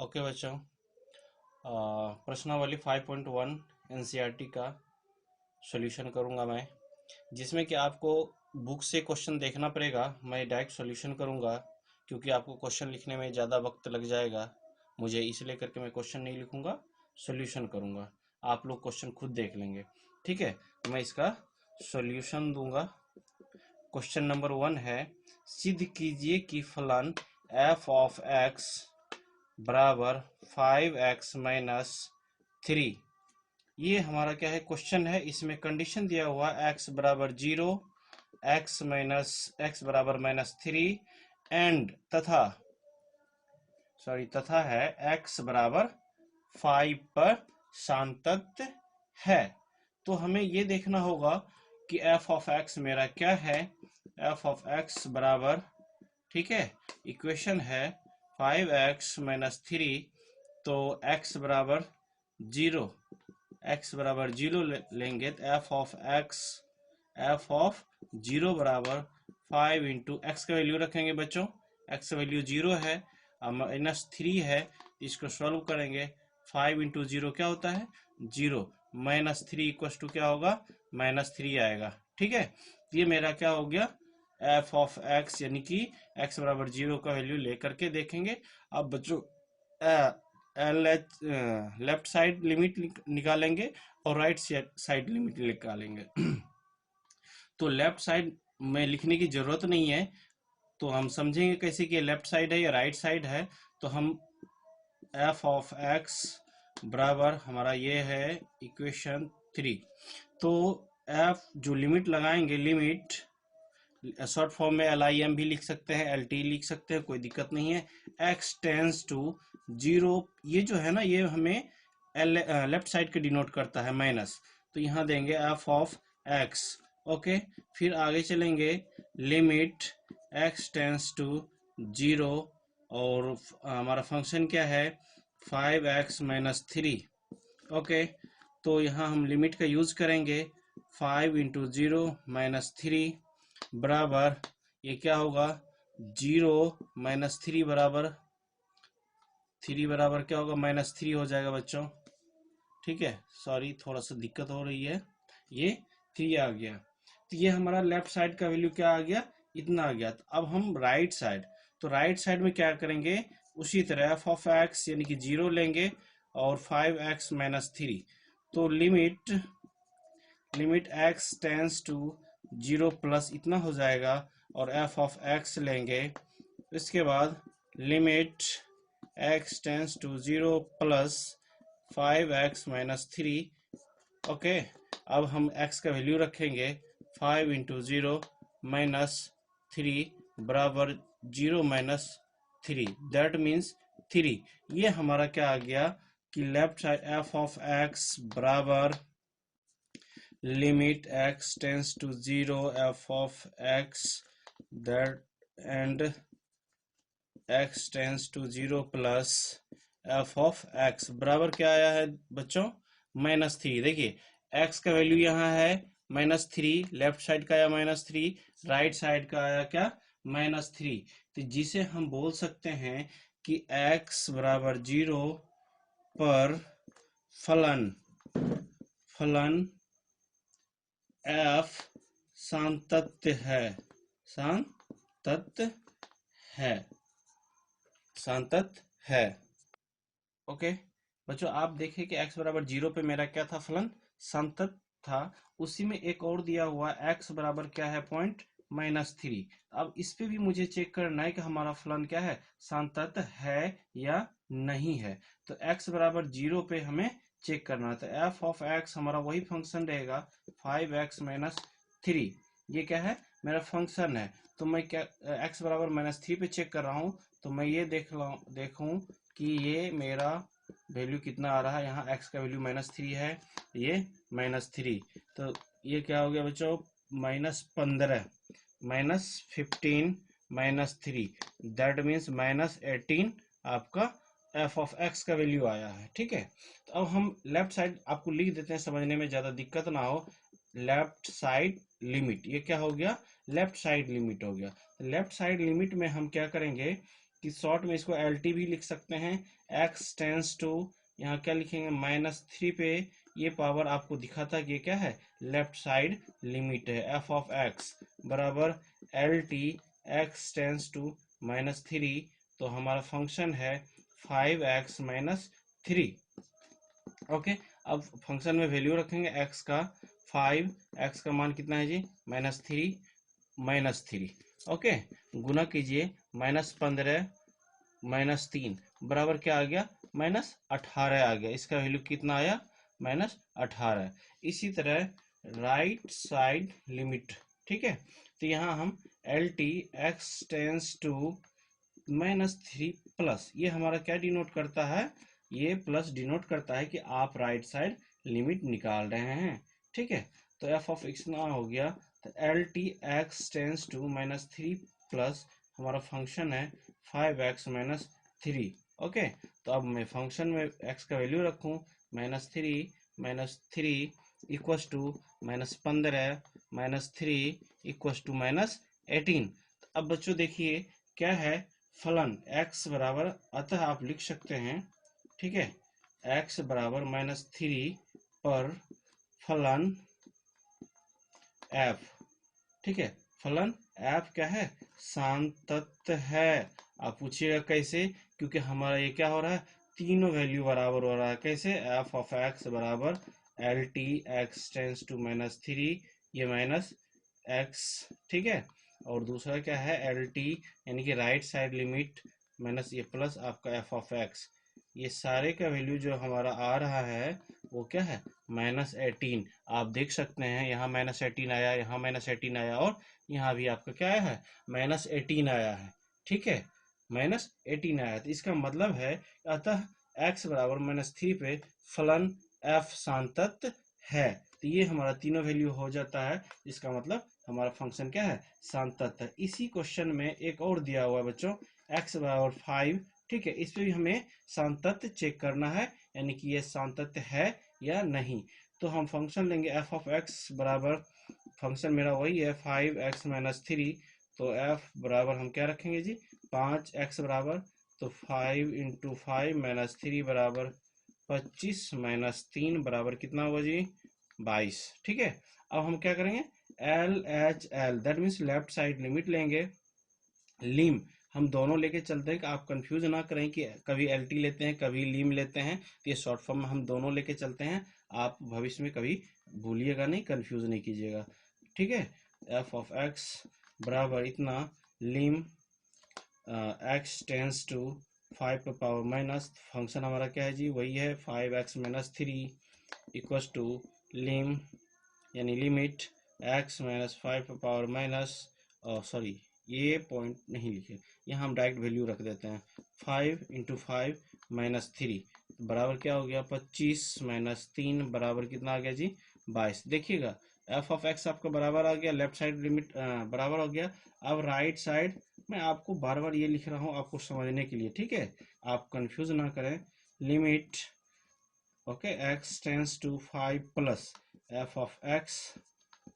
Okay बच्चों, प्रश्नावली 5.1 NCERT का सॉल्यूशन करूंगा मैं, जिसमें कि आपको बुक से क्वेश्चन देखना पड़ेगा। मैं डायरेक्ट सॉल्यूशन करूंगा क्योंकि आपको क्वेश्चन लिखने में ज़्यादा वक्त लग जाएगा मुझे, इसलिए करके मैं क्वेश्चन नहीं लिखूंगा, सॉल्यूशन करूंगा। आप लोग क्वेश्चन खुद देख लेंगे, ठीक है। मैं इसका सॉल्यूशन दूंगा। क्वेश्चन नंबर 1 है, सिद्ध कीजिए कि फलन एफ ऑफ एक्स बराबर 5x माइनस 3। ये हमारा क्या है, क्वेश्चन है। इसमें कंडीशन दिया हुआ x बराबर 0, x बराबर -3 एंड तथा है x बराबर 5 पर सांतत्य है। तो हमें ये देखना होगा कि f ऑफ x मेरा क्या है। f ऑफ x बराबर, ठीक है, इक्वेशन है 5x माइनस 3, तो x बराबर 0, लेंगे तो f ऑफ 0 बराबर 5 इंटू एक्स का वैल्यू रखेंगे बच्चों। x का वैल्यू 0 है, -3 है, इसको सॉल्व करेंगे। 5 इंटू 0 क्या होता है, 0, -3 इक्वल टू क्या होगा, -3 आएगा, ठीक है। ये मेरा क्या हो गया, f ऑफ x, यानी कि x बराबर 0 का वैल्यू लेकर के देखेंगे। अब बच्चों लेफ्ट साइड लिमिट निकालेंगे और राइट साइड लिमिट निकालेंगे। तो लेफ्ट साइड में लिखने की जरूरत नहीं है, तो हम समझेंगे कैसे कि लेफ्ट साइड है या राइट साइड है। तो हम f ऑफ x बराबर हमारा ये है इक्वेशन 3। तो f जो लिमिट लगाएंगे, लिमिट शॉर्ट फॉर्म में LIM भी लिख सकते हैं, LT लिख सकते हैं, कोई दिक्कत नहीं है। x टेंस टू 0, ये जो है ना, ये हमें लेफ्ट साइड के डिनोट करता है माइनस, तो यहाँ देंगे f ऑफ x। ओके, फिर आगे चलेंगे, लिमिट x टेंस टू 0 और हमारा फंक्शन क्या है, 5x माइनस 3। ओके, तो यहाँ हम लिमिट का यूज करेंगे, 5 इंटू 0 माइनस 3 बराबर, ये क्या होगा, 0 -3 बराबर, 3 बराबर क्या होगा, -3 हो जाएगा बच्चों, ठीक है। सॉरी, थोड़ा सा दिक्कत हो रही है, ये 3 आ गया। तो ये हमारा लेफ्ट साइड का वैल्यू क्या आ गया, इतना आ गया। तो अब हम राइट साइड, तो राइट साइड में क्या करेंगे, उसी तरह f ऑफ x यानी कि 0 लेंगे और 5x माइनस 3। तो limit x tends to 0 plus इतना हो जाएगा और f ऑफ x लेंगे। इसके बाद limit x tends to 0 plus 5x minus 3। Okay, अब हम x का वैल्यू रखेंगे, 5 इंटू 0 माइनस 3 बराबर 0 माइनस 3, दैट मीन्स 3। ये हमारा क्या आ गया कि left side f of x बराबर limit x tends to 0 f of x that and x tends to 0 plus f of x बराबर क्या आया है बच्चों, -3। देखिए x का वैल्यू यहाँ है -3, लेफ्ट साइड का आया -3, राइट साइड का आया क्या, -3। तो जिसे हम बोल सकते हैं कि x बराबर 0 पर फलन f सांतत्य है, सांतत्य है। ओके बच्चों, आप देखें कि x बराबर 0 पे मेरा क्या था, फलन संतत था। उसी में एक और दिया हुआ x बराबर क्या है, पॉइंट -3। अब इस पे भी मुझे चेक करना है कि हमारा फलन क्या है, संतत है या नहीं है। तो x बराबर 0 पे हमें चेक करना है। तो f ऑफ x हमारा वही फंक्शन रहेगा, 5x माइनस 3। ये क्या है, मेरा फंक्शन है। तो मैं क्या x बराबर -3 पे चेक कर रहा हूँ, तो मैं ये देखूं कि ये मेरा वैल्यू कितना आ रहा है। यहाँ x का वैल्यू -3 है, ये -3, तो ये क्या हो गया बच्चों, -15, -15 -3, दैट मीन्स -18 आपका f ऑफ x का वैल्यू आया है, ठीक है। तो अब हम लेफ्ट साइड आपको लिख देते हैं, समझने में ज्यादा दिक्कत ना हो। लेफ्ट साइड लिमिट, ये क्या हो गया, लेफ्ट साइड लिमिट हो गया। लेफ्ट साइड लिमिट में हम क्या करेंगे कि शॉर्ट में इसको एल टी भी लिख सकते हैं। एक्स टेंस टू, यहाँ क्या लिखेंगे, -3 पे ये पावर आपको दिखाता कि ये क्या है, लेफ्ट साइड लिमिट है। एफ ऑफ एक्स बराबर L T x tends to -3, तो हमारा फंक्शन है 5x-3। ओके, अब फंक्शन में वैल्यू रखेंगे x का 5, x का मान कितना है जी, -3। ओके, गुना कीजिए, -15 -3 बराबर क्या आ गया, -18 आ गया। इसका वैल्यू कितना आया, -18। इसी तरह राइट साइड लिमिट, ठीक है, तो यहाँ हम L T x tends to -3 plus, ये हमारा क्या डिनोट करता है, ये प्लस डिनोट करता है कि आप राइट साइड लिमिट निकाल रहे हैं। ठीक है, तो एफ ऑफ एक्स ना हो गया, तो L T x tends to -3 plus हमारा फंक्शन है 5x-3। ओके, तो अब मैं फंक्शन में x का वैल्यू रखूं, -3 इक्वस टू -15 -3 इक्वस टू -18। अब बच्चों देखिए क्या है, फलन x बराबर, अतः आप लिख सकते हैं, ठीक है, x बराबर -3 पर फलन f, ठीक है, फलन f क्या है, सांतत्य है। आप पूछिएगा कैसे, क्योंकि हमारा ये क्या हो रहा है, तीनों वैल्यू बराबर हो रहा है। कैसे, एफ ऑफ एक्स बराबर L T x tends to -3, ये -x, ठीक है, और दूसरा क्या है एल टी, यानी कि राइट साइड लिमिट माइनस ये प्लस आपका एफ ऑफ एक्स, ये सारे का वैल्यू जो हमारा आ रहा है वो क्या है, -18। आप देख सकते हैं यहाँ -18 आया, यहाँ -18 आया, और यहाँ भी आपका क्या आया है, -18 आया है। ठीक है, -18 आया, तो इसका मतलब है अतः x बराबर -3 पे फलन f सांतत्य है। तो ये हमारा तीनों वैल्यू हो जाता है, इसका मतलब हमारा फंक्शन क्या है, सांतत्य है। इसी क्वेश्चन में एक और दिया हुआ है बच्चों, x बराबर 5, ठीक है, इस पे भी हमें सांतत्य चेक करना है, यानी कि ये सांतत्य है या नहीं। तो हम फंक्शन लेंगे एफ ऑफ एक्स बराबर, फंक्शन मेरा वही है 5x-3, तो f बराबर हम क्या रखेंगे जी, 5x बराबर, तो 5 इंटू 5 -3 बराबर 25 -3 बराबर कितना होगा जी, 22। ठीक है, अब हम क्या करेंगे, L H L, that means left side limit लेंगे। लीम हम दोनों लेके चलते हैं, कि आप कंफ्यूज ना करें कि कभी एल टी लेते हैं कभी लीम लेते हैं, तो ये शॉर्ट फॉर्म में हम दोनों लेके चलते हैं। आप भविष्य में कभी भूलिएगा नहीं, कंफ्यूज नहीं कीजिएगा। ठीक है, एफ ऑफ एक्स बराबर इतना, लीम एक्स टेंस टू 5 का पावर माइनस, फंक्शन हमारा क्या है जी, वही है 5x-3 इक्वस टू लीम, यानी लिमिट x -5 का पावर माइनस, सॉरी ये पॉइंट नहीं लिखे, यहाँ हम डायरेक्ट वैल्यू रख देते हैं, 5 इंटू 5 -3 बराबर क्या हो गया, 25 -3 बराबर कितना आ गया जी, 22। देखिएगा एफ ऑफ एक्स आपका बराबर आ गया, लेफ्ट साइड लिमिट बराबर हो गया। अब राइट साइड मैं आपको बार बार ये लिख रहा हूँ आपको समझने के लिए, ठीक है, आप कंफ्यूज ना करें। Limit okay x tends to 5 plus f of x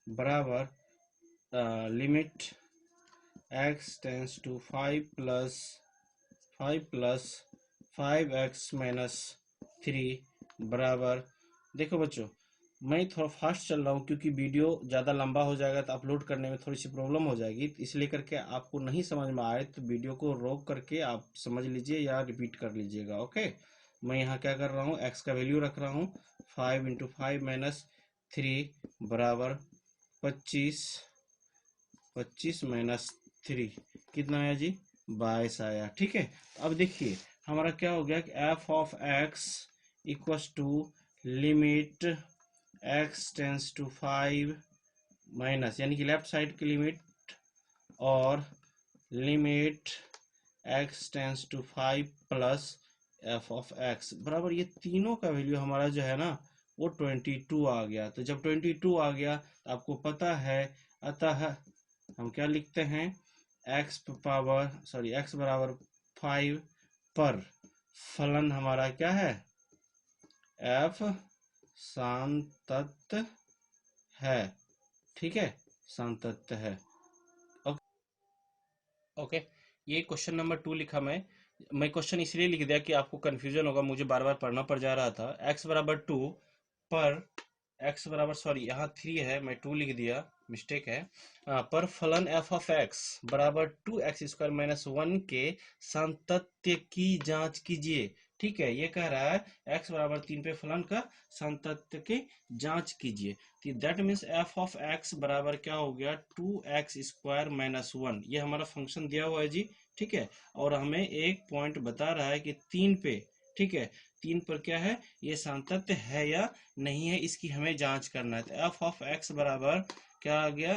बराबर limit x tends to 5 plus 5x-3 बराबर, देखो बच्चों मैं थोड़ा फास्ट चल रहा हूँ क्योंकि वीडियो ज़्यादा लंबा हो जाएगा तो अपलोड करने में थोड़ी सी प्रॉब्लम हो जाएगी, इसलिए करके आपको नहीं समझ में आए तो वीडियो को रोक करके आप समझ लीजिए या रिपीट कर लीजिएगा। ओके, मैं यहाँ क्या कर रहा हूँ, x का वैल्यू रख रहा हूँ, 5 इंटू 5 -3 बराबर 25 -3 कितना आया जी, 22 आया। ठीक है, अब देखिए हमारा क्या हो गया कि f of x equals to limit x tends to 5 minus, यानी कि लेफ्ट साइड की लिमिट, और limit x tends to 5 plus f of x बराबर, ये तीनों का वैल्यू हमारा जो है ना वो 22 आ गया। तो जब 22 आ गया तो आपको पता है, अतः हम क्या लिखते हैं, x पावर सॉरी x बराबर 5 पर फलन हमारा क्या है, f सांतत्य है। ठीक है, सांतत्य है। ओके, ये क्वेश्चन नंबर 2 लिखा मैं क्वेश्चन इसलिए लिख दिया कि आपको कंफ्यूजन होगा, मुझे बार बार पढ़ना पड़ जा रहा था। x बराबर 2 पर x बराबर, सॉरी यहाँ 3 है, मैं 2 लिख दिया, मिस्टेक है। पर फलन f ऑफ x बराबर 2x² माइनस 1 के सातत्य की जांच कीजिए। ठीक है, ये कह रहा है x बराबर 3 पे फलन का सातत्य की जांच कीजिए। That means f of x बराबर क्या हो गया, 2x² माइनस 1। ये हमारा फंक्शन दिया हुआ है जी। ठीक है, और हमें एक पॉइंट बता रहा है कि 3 पे, ठीक है, 3 पर क्या है, ये सातत्य है या नहीं है, इसकी हमें जांच करना है। तो f ऑफ x बराबर क्या आ गया,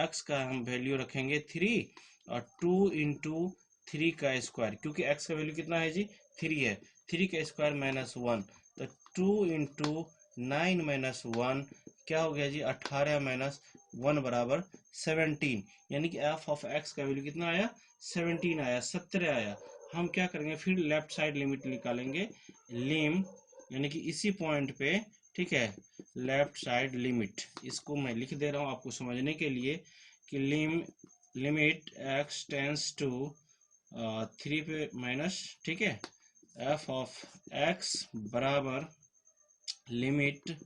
x का हम वैल्यू रखेंगे 3 और 2 इंटू 3 का स्क्वायर, क्योंकि x का वैल्यू कितना है जी, 3 है, 3 का स्क्वायर माइनस 1, तो 2 इंटू 9 माइनस 1 क्या हो गया जी, 18 माइनस 1 बराबर 17। यानी कि f ऑफ x का वैल्यू कितना आया, 17 आया, 17 आया। हम क्या करेंगे, फिर लेफ्ट साइड लिमिट निकालेंगे, लिम, यानी कि इसी पॉइंट पे, ठीक है, लेफ्ट साइड लिमिट, इसको मैं लिख दे रहा हूं आपको समझने के लिए कि लिमिट x टेंस टू 3 पे माइनस, ठीक है, f ऑफ x बराबर limit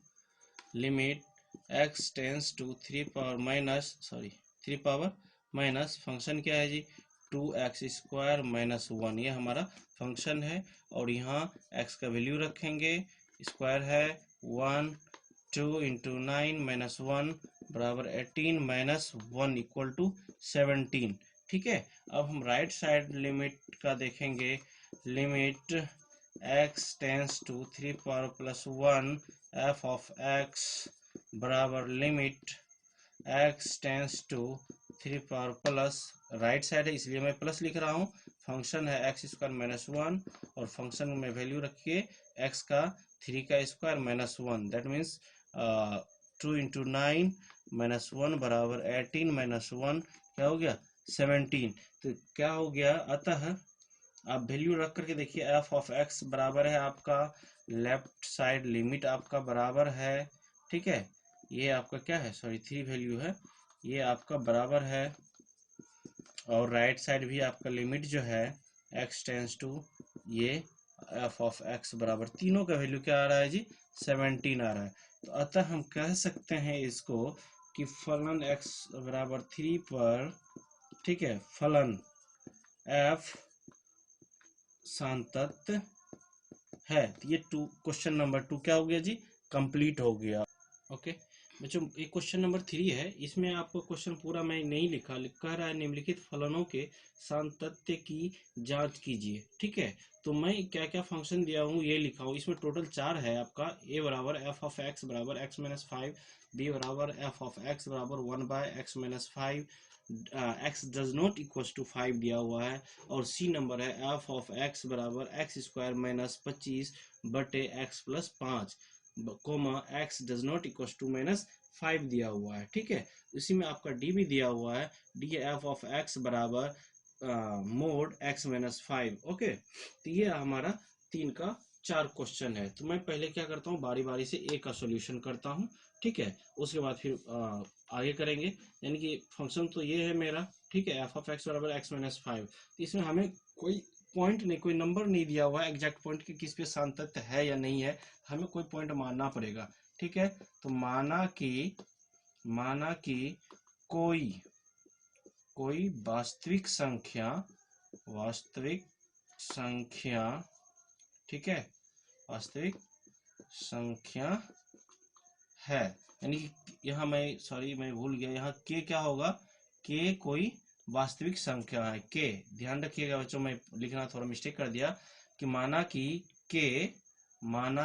x tends to 3 power minus, sorry 3 power minus, function क्या है जी, 2x² माइनस 1, ये हमारा फंक्शन है। और यहाँ x का वैल्यू रखेंगे, स्क्वायर है 1, 2 इंटू 9 माइनस 1 बराबर 18 माइनस 1 इक्वल टू 17। ठीक है, अब हम राइट साइड लिमिट का देखेंगे, limit x tends to 3 power plus 1 f of x बराबर limit x tends to 3 power plus, right side है इसलिए मैं प्लस लिख रहा हूँ, फंक्शन है x² माइनस 1 और फंक्शन में वैल्यू रखिए x का 3 का square minus 1, that means 2 into 9 minus 1 बराबर 18 माइनस 1 क्या हो गया, 17। तो क्या हो गया, अतः आप वैल्यू रख करके देखिए, f ऑफ x बराबर है आपका, लेफ्ट साइड लिमिट आपका बराबर है, ठीक है, ये आपका क्या है, सॉरी 3 वैल्यू है, ये आपका बराबर है, और राइट साइड भी आपका लिमिट जो है x टेंस टू, ये f ऑफ x बराबर, तीनों का वैल्यू क्या आ रहा है जी, 17 आ रहा है। तो अतः हम कह सकते हैं इसको कि फलन x बराबर 3 पर, ठीक है, फलन f सातत्य है। तो ये क्वेश्चन नंबर 2 क्या हो गया जी, कंप्लीट हो गया। ओके बच्चों, एक क्वेश्चन नंबर 3 है, इसमें आपको क्वेश्चन पूरा मैं नहीं लिखा, कह रहा है निम्नलिखित फलनों के सातत्य की जांच कीजिए। ठीक है, तो मैं क्या क्या फंक्शन दिया हूँ ये लिखा हूँ, इसमें टोटल 4 है आपका, a बराबर f ऑफ x बराबर x माइनस 5, b बराबर f ऑफ x बराबर 1 by x minus 5, x does not equal to 5 दिया हुआ है, और सी नंबर है f ऑफ x बराबर x² माइनस 25 बटे x plus 5, comma x does not equal to minus 5 दिया हुआ है। ठीक है, इसी में आपका d भी दिया हुआ है, d f ऑफ x बराबर मोड x माइनस 5। ओके, तो ये हमारा 3 का 4 क्वेश्चन है। तो मैं पहले क्या करता हूँ, बारी बारी से एक का सॉल्यूशन करता हूँ, ठीक है, उसके बाद फिर आगे करेंगे। यानी कि फंक्शन तो ये है मेरा, ठीक है, f ऑफ x बराबर x माइनस 5, तो इसमें हमें कोई पॉइंट नहीं, कोई नंबर नहीं दिया हुआ है एग्जैक्ट पॉइंट कि किस पे सातत्य है या नहीं है, हमें कोई पॉइंट मानना पड़ेगा। ठीक है, तो माना कि कोई वास्तविक संख्या, ठीक है, वास्तविक संख्या है, यानी कि यहाँ मैं भूल गया, यहाँ k क्या होगा, k कोई वास्तविक संख्या है, k, ध्यान रखिएगा बच्चों, मैं लिखना थोड़ा मिस्टेक कर दिया, कि माना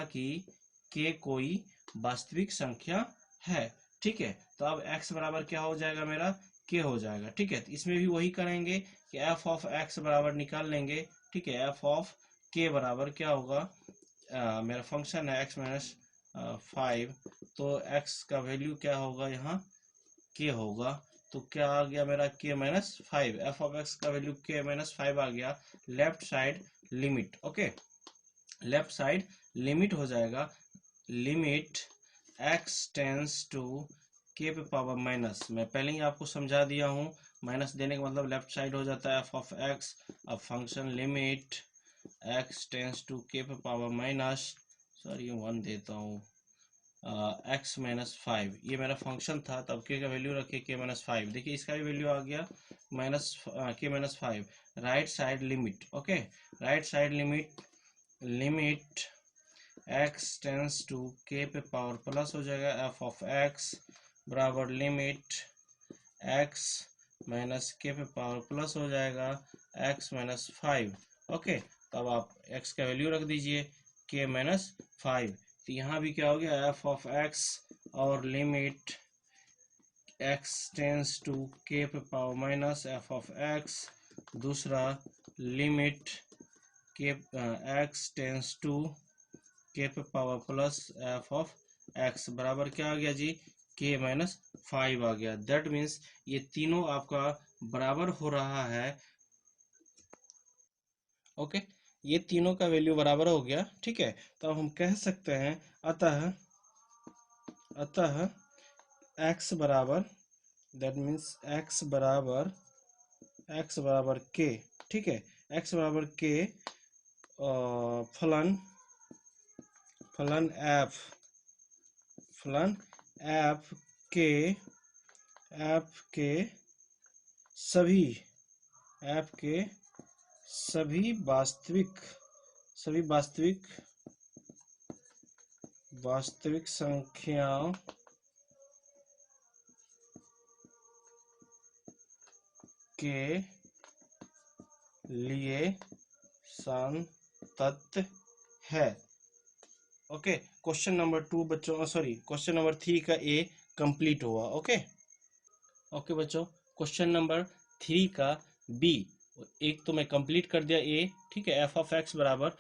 कि k कोई वास्तविक संख्या है। ठीक है, तो अब x बराबर क्या हो जाएगा, मेरा k हो जाएगा। ठीक है, तो इसमें भी वही करेंगे कि f ऑफ x बराबर निकाल लेंगे। ठीक है, f ऑफ k बराबर क्या होगा, मेरा फंक्शन है x माइनस 5, तो x का वैल्यू क्या होगा, यहाँ k होगा, तो क्या आ गया मेरा k minus 5, f of x का वैल्यू k माइनस 5 आ गया। Left side limit, okay, left side limit हो जाएगा, limit x tends to k पे पावर माइनस, मैं पहले ही आपको समझा दिया हूँ, माइनस देने का मतलब लेफ्ट साइड हो जाता है एफ ऑफ एक्स। अब function limit x tends to k पे पावर माइनस, सॉरी 1 देता हूँ, एक्स माइनस 5, ये मेरा फंक्शन था, तब के का वैल्यू रखे के माइनस 5। देखिए इसका भी वैल्यू आ गया minus k minus 5। Right side limit, okay, right side limit x tends to k पे पावर प्लस हो जाएगा एफ ऑफ एक्स बराबर लिमिट एक्स माइनस के पे पावर प्लस हो जाएगा एक्स माइनस 5। ओके, तब आप एक्स का वैल्यू रख दीजिए के माइनस 5। तो यहाँ भी क्या हो गया एफ ऑफ एक्स और limit x tends to k पे power minus f of x, दूसरा लिमिट के एक्स टेंस टू के पे power plus f of x बराबर क्या आ गया जी, के माइनस 5 आ गया। दैट मीन्स ये तीनों आपका बराबर हो रहा है। ओके, ये तीनों का वैल्यू बराबर हो गया, ठीक है। तो हम कह सकते हैं अतः x बराबर, दैट मीन्स x बराबर k, ठीक है, x बराबर k फलन f के सभी वास्तविक संख्याओं के लिए संतत है। ओके, क्वेश्चन नंबर 2 बच्चों, सॉरी क्वेश्चन नंबर 3 का ए कंप्लीट हुआ। ओके ओके बच्चों, क्वेश्चन नंबर 3 का बी, एक तो मैं कंप्लीट कर दिया ए, ठीक है। एफ ऑफ एक्स बराबर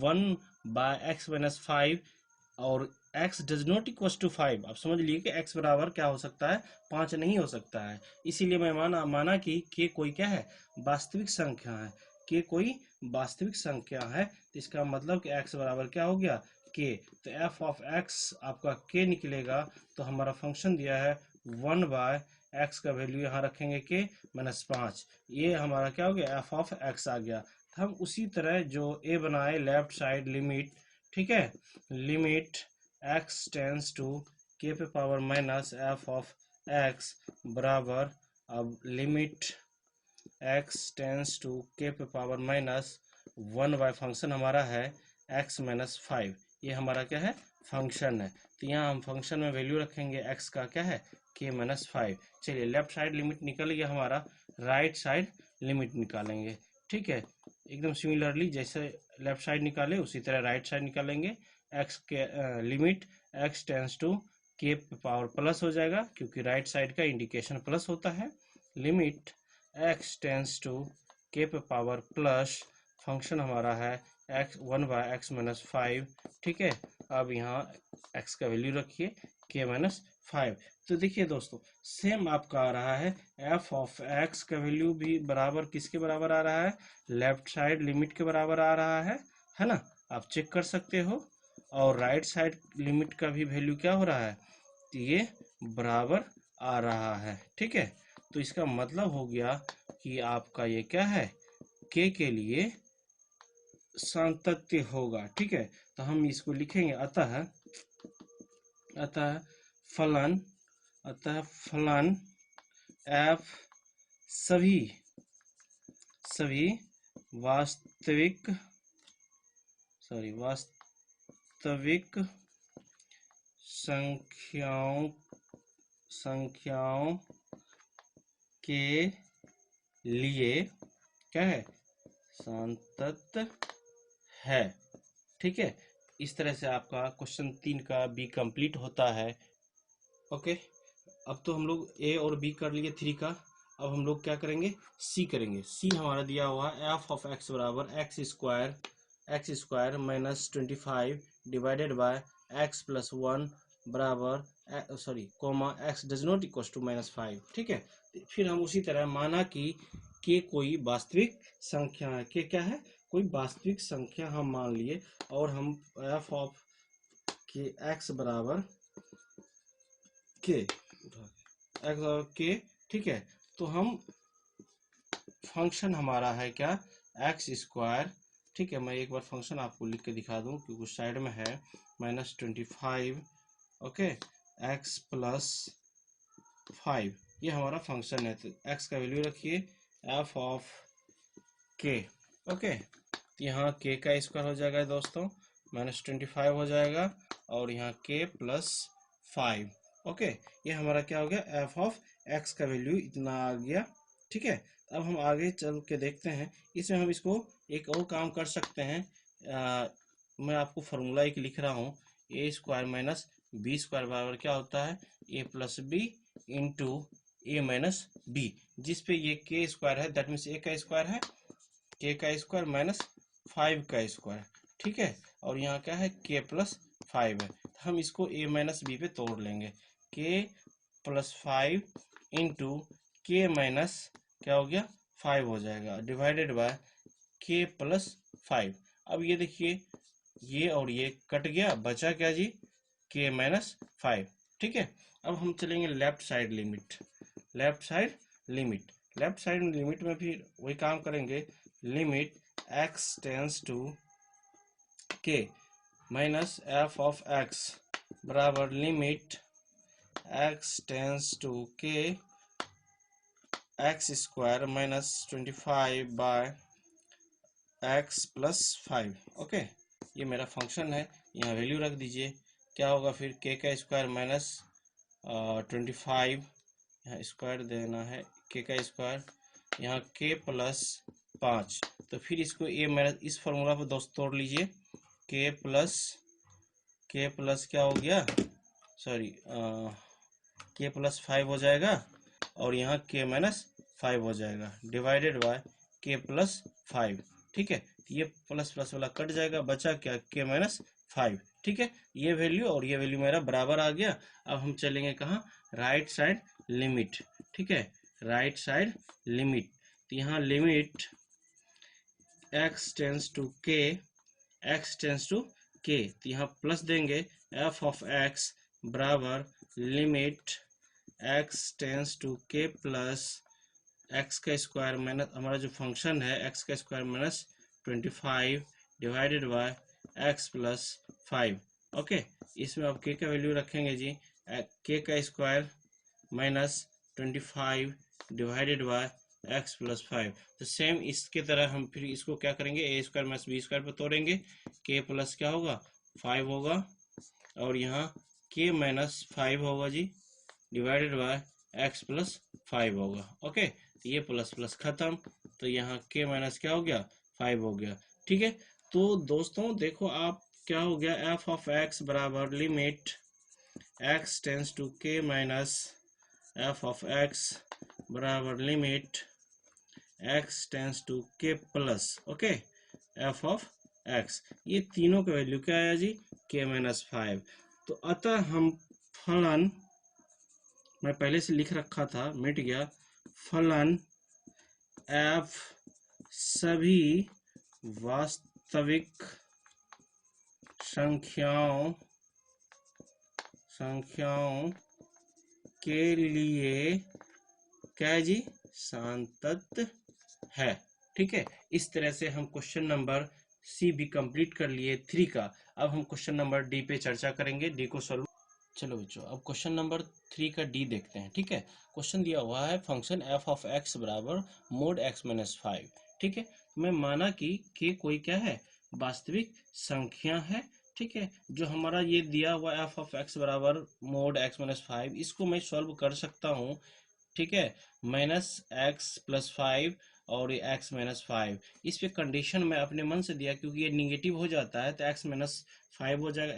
1 बाय एक्स माइनस 5 और x does not equal to 5। आप समझ लिए कि x बराबर क्या हो सकता है, 5 नहीं हो सकता है। इसीलिए मैं माना कि k कोई क्या है, वास्तविक संख्या है। k कोई वास्तविक संख्या है, तो इसका मतलब कि x बराबर क्या हो गया, k। तो f ऑफ x आपका k निकलेगा। तो हमारा फंक्शन दिया है 1 बाय x का वैल्यू यहाँ रखेंगे k माइनस 5, ये हमारा क्या हो गया, f ऑफ x आ गया। हम उसी तरह जो a बनाए लेफ्ट साइड लिमिट, ठीक है, limit x tends to k पे power minus f of x बराबर, अब limit x tends to k पे पावर माइनस 1 बाय फंक्शन हमारा है x माइनस 5, ये हमारा क्या है, फंक्शन है। तो यहाँ हम फंक्शन में वैल्यू रखेंगे x का क्या है, k माइनस 5। चलिए लेफ्ट साइड लिमिट निकल गया हमारा, राइट साइड लिमिट निकालेंगे, ठीक है। एकदम सिमिलरली जैसे लेफ्ट साइड निकाले उसी तरह राइट साइड निकालेंगे। x के लिमिट x टेंस टू के पावर प्लस हो जाएगा, क्योंकि राइट साइड का इंडिकेशन प्लस होता है। Limit x tends to k पे पावर प्लस, फंक्शन हमारा है x 1 बाय एक्स माइनस 5, ठीक है। अब यहाँ x का वैल्यू रखिए k माइनस 5। तो देखिए दोस्तों, सेम आपका आ रहा है f ऑफ x का वैल्यू भी बराबर किसके बराबर आ रहा है, लेफ्ट साइड लिमिट के बराबर आ रहा है ना, आप चेक कर सकते हो। और राइट साइड लिमिट का भी वैल्यू क्या हो रहा है, तो ये बराबर आ रहा है, ठीक है। तो इसका मतलब हो गया कि आपका ये क्या है, k के लिए सातत्य होगा, ठीक है। तो हम इसको लिखेंगे अतः फलन f सभी वास्तविक संख्याओं के लिए क्या है, संतत है, ठीक है। इस तरह से आपका क्वेश्चन 3 का बी कंप्लीट होता है। ओके, अब तो हम लोग ए और बी कर लिए 3 का। अब हम लोग क्या करेंगे, सी करेंगे। सी हमारा दिया हुआ है एफ ऑफ एक्स बराबर x square minus 25 divided by x plus 1 बराबर sorry comma x does not equal to minus 5, ठीक है। फिर हम उसी तरह माना कि के कोई वास्तविक संख्या है, के क्या है, कोई वास्तविक संख्या हम मान लिए, और हम एफ ऑफ के एक्स बराबर के, ठीक है। तो हम फंक्शन हमारा है क्या, एक्स स्क्वायर। ठीक है, मैं एक बार फंक्शन आपको लिख के दिखा दूं क्योंकि साइड में है, -25, ओके, एक्स प्लस 5, ये हमारा फंक्शन है। तो एक्स का वैल्यू रखिए एफ ऑफ के, ओके। तो यहाँ के का स्क्वायर हो जाएगा दोस्तों, -25 हो जाएगा, और यहाँ के प्लस 5, ओके। ये हमारा क्या हो गया, एफ ऑफ एक्स का वैल्यू इतना आ गया। ठीक है, अब हम आगे चल के देखते हैं, इसमें हम इसको एक और काम कर सकते हैं। मैं आपको फॉर्मूला एक लिख रहा हूँ, ए स्क्वायर माइनस बी स्क्वायर बराबर क्या होता है, ए प्लस बी इंटू ए माइनस बी, जिसपे ये के स्क्वायर है, दैट मीन्स ए का स्क्वायर है, के का स्क्वायर माइनस 5 का स्क्वायर। ठीक है, और यहाँ क्या है, के प्लस 5 है। तो हम इसको ए माइनस बी पे तोड़ लेंगे, के प्लस 5 इंटू के माइनस क्या हो गया 5 हो जाएगा, डिवाइडेड बाय के प्लस 5। अब ये देखिए, ये और ये कट गया, बचा क्या जी, के माइनस 5। ठीक है, अब हम चलेंगे left side limit, left side limit, left side limit में फिर वही काम करेंगे, limit x tends to k minus f of x बराबर limit x tends to k x square minus 25 by x plus 5, okay. ये मेरा फंक्शन है, यहाँ वैल्यू रख दीजिए, क्या होगा फिर, k का स्क्वायर माइनस 25, यहाँ स्क्वायर देना है, k का स्क्वायर, यहाँ k प्लस 5। तो फिर इसको a माइनस, इस फॉर्मूला पर दोस्त तोड़ लीजिए, k प्लस क्या हो गया, सॉरी, k प्लस 5 हो जाएगा, और यहाँ k माइनस 5 हो जाएगा, डिवाइडेड बाय k प्लस 5। ठीक है, ये प्लस प्लस वाला कट जाएगा, बचा क्या, k माइनस 5। ठीक है, ये वैल्यू और ये वैल्यू मेरा बराबर आ गया। अब हम चलेंगे कहाँ, राइट साइड लिमिट। ठीक है, राइट साइड लिमिट, तो यहाँ limit x tends to k, x tends to k, तो यहाँ प्लस देंगे, f ऑफ x बराबर limit x tends to k plus x का स्क्वायर माइनस, हमारा जो फंक्शन है x का square minus 25 divided by x plus 5, okay. इसमें आप k का वैल्यू रखेंगे जी, k का square minus 25 divided by x plus 5। तो सेम इसके तरह हम फिर इसको क्या करेंगे, ए स्क्वायर माइनस बी स्क्वायर पर तोड़ेंगे, k प्लस क्या होगा 5 होगा, और यहाँ k माइनस 5 होगा जी, डिवाइडेड बाय x प्लस 5 होगा, ओके। तो ये प्लस प्लस खत्म, तो यहाँ k माइनस क्या हो गया 5 हो गया। ठीक है, तो दोस्तों देखो आप क्या हो गया, f ऑफ x बराबर limit x tends to k minus f of x बराबर limit x tends to k plus, okay, f of x, ये तीनों का वैल्यू क्या आया जी, k माइनस 5। तो अतः हम फलन, मैं पहले से लिख रखा था, मिट गया, फलन f सभी वास्तविक संख्याओं के लिए क्या है जी, सांतत है। ठीक है, इस तरह से हम क्वेश्चन नंबर सी भी कंप्लीट कर लिए 3 का। अब हम क्वेश्चन नंबर डी पे चर्चा करेंगे, डी को सॉल्व। चलो बच्चों, अब क्वेश्चन नंबर 3 का डी देखते हैं। ठीक है, क्वेश्चन दिया हुआ है फंक्शन एफ ऑफ एक्स बराबर मोड एक्स माइनस 5। ठीक है, मैं माना कि के कोई क्या है, वास्तविक संख्या है। ठीक है, जो हमारा ये दिया हुआ एफ ऑफ एक्स बराबर मोड एक्स माइनस 5, इसको मैं सॉल्व कर सकता हूँ। ठीक है, माइनस एक्स प्लस 5 और ये एक्स माइनस 5, इस पे कंडीशन मैं अपने मन से दिया, क्योंकि ये निगेटिव हो जाता है तो एक्स माइनस 5 हो जाएगा,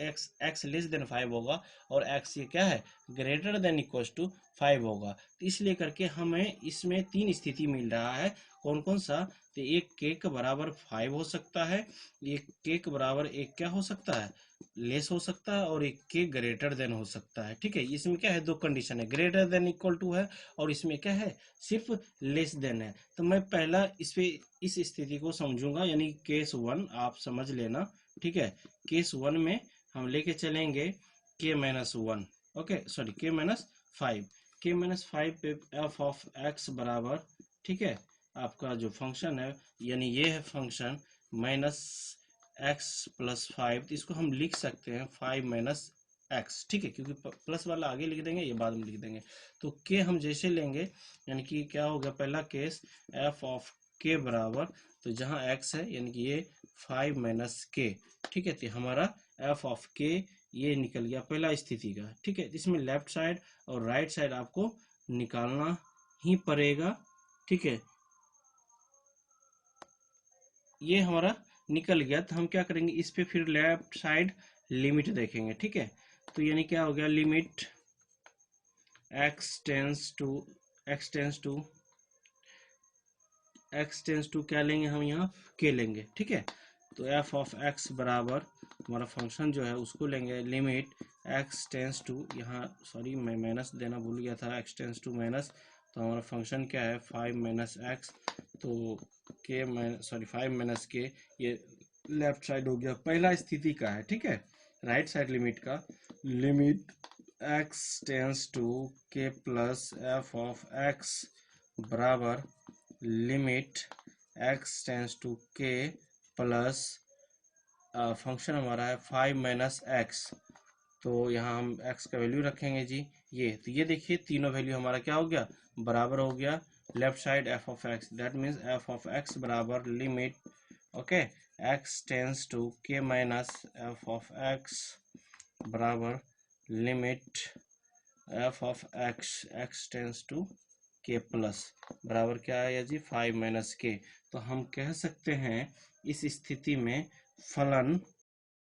एक्स लेस देन 5 होगा, और एक्स ये क्या है, ग्रेटर देन इक्वल टू 5 होगा। तो इसलिए करके हमें इसमें 3 स्थिति मिल रहा है, कौन कौन सा, तो एक के के बराबर 5 हो सकता है, एक के के बराबर एक क्या हो सकता है, लेस हो सकता है, और एक के ग्रेटर देन हो सकता है। ठीक है, इसमें क्या है, दो कंडीशन है, ग्रेटर देन इक्वल टू है, और इसमें क्या है, सिर्फ लेस देन है। तो मैं पहला इस स्थिति को समझूंगा, यानी केस 1 आप समझ लेना। ठीक है, केस 1 में हम लेके चलेंगे के माइनस 1, ओके, सॉरी के माइनस 5, के माइनस 5 पे एफ ऑफ एक्स बराबर, ठीक है, आपका जो फंक्शन है, यानी ये है फंक्शन माइनस एक्स प्लस 5, तो इसको हम लिख सकते हैं 5 माइनस एक्स, ठीक है, क्योंकि प्लस वाला आगे लिख देंगे, ये बाद में लिख देंगे। तो के हम जैसे लेंगे, यानी कि क्या हो गया पहला केस, एफ ऑफ के बराबर, तो जहाँ एक्स है यानी कि ये 5 माइनस के, ठीक है, तो हमारा एफ ऑफ के ये निकल गया पहला स्थिति का, ठीक है। इसमें लेफ्ट साइड और राइट साइड आपको निकालना ही पड़ेगा, ठीक है। ये हमारा निकल गया, तो हम क्या करेंगे, इस पे फिर लेफ्ट साइड लिमिट देखेंगे, ठीक है। तो यानी क्या हो गया, लिमिट x टेंस टू क्या लेंगे हम यहाँ के लेंगे, ठीक है। तो f ऑफ x बराबर हमारा फंक्शन जो है उसको लेंगे, लिमिट x टेंस टू, यहाँ सॉरी मैं माइनस देना भूल गया था, x टेंस टू माइनस, तो हमारा फंक्शन क्या है 5 माइनस एक्स, तो के सॉरी 5 माइनस के, ये लेफ्ट साइड हो गया पहला स्थिति का है, ठीक है। राइट साइड लिमिट का, लिमिट x टेंस टू के प्लस एफ ऑफ x बराबर लिमिट x टेंस टू के प्लस फंक्शन हमारा है 5 माइनस एक्स, तो यहाँ हम x का वैल्यू रखेंगे जी, ये तो ये देखिए तीनों वैल्यू हमारा क्या हो गया, बराबर हो गया left side f of x, that means f of x बराबर limit, okay, x tends to k minus f of x बराबर limit f of x tends to k plus बराबर क्या है जी 5 माइनस के। तो हम कह सकते हैं इस स्थिति में फलन